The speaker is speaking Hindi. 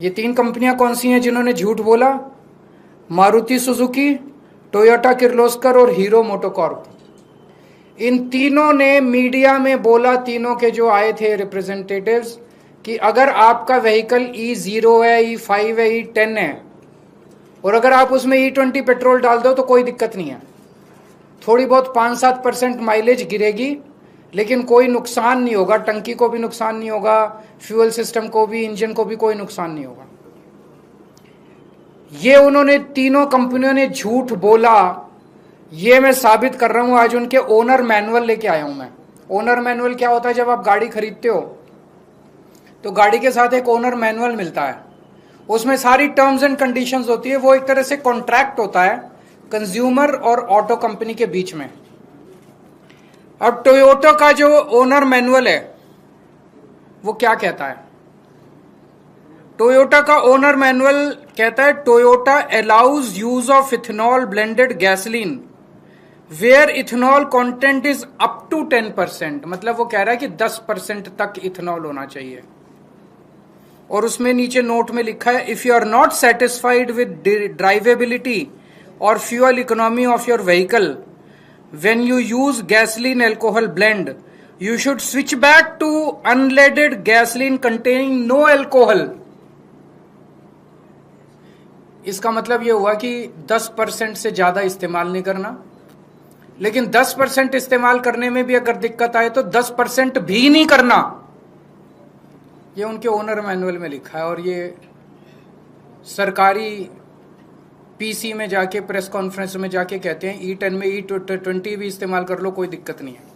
ये 3 कंपनियां कौन सी हैं जिन्होंने झूठ बोला? मारुति सुजुकी, टोयोटा किर्लोस्कर और हीरो मोटोकॉर्प। इन तीनों ने मीडिया में बोला, तीनों के जो आए थे रिप्रेजेंटेटिव्स, कि अगर आपका व्हीकल E0 है, E5 है, E10 है और अगर आप उसमें E20 पेट्रोल डाल दो तो कोई दिक्कत नहीं है। थोड़ी बहुत 5-7% माइलेज गिरेगी लेकिन कोई नुकसान नहीं होगा, टंकी को भी नुकसान नहीं होगा, फ्यूल सिस्टम को भी, इंजन को भी कोई नुकसान नहीं होगा। ये उन्होंने तीनों कंपनियों ने झूठ बोला। ये मैं साबित कर रहा हूं, आज उनके ओनर मैनुअल लेके आया हूं मैं। ओनर मैनुअल क्या होता है? जब आप गाड़ी खरीदते हो तो गाड़ी के साथ एक ओनर मैनुअल मिलता है, उसमें सारी टर्म्स एंड कंडीशंस होती है। वो एक तरह से कॉन्ट्रैक्ट होता है कंज्यूमर और ऑटो कंपनी के बीच में। अब टोयोटा का जो ओनर मैनुअल है वो क्या कहता है? टोयोटा का ओनर मैनुअल कहता है Toyota allows use of ethanol blended gasoline where ethanol content is up to 10%। मतलब वो कह रहा है कि 10% तक इथेनॉल होना चाहिए। और उसमें नीचे नोट में लिखा है, if you are not satisfied with drivability और fuel economy of your vehicle when you use gasoline alcohol blend you should switch back to unleaded gasoline containing no alcohol। इसका मतलब यह हुआ कि 10% से ज्यादा इस्तेमाल नहीं करना, लेकिन 10% इस्तेमाल करने में भी अगर दिक्कत आए तो 10% भी नहीं करना। ये उनके ओनर मैनुअल में लिखा है और ये सरकारी पीसी में जाके, प्रेस कॉन्फ्रेंस में जाके कहते हैं E10 में E20 भी इस्तेमाल कर लो, कोई दिक्कत नहीं है।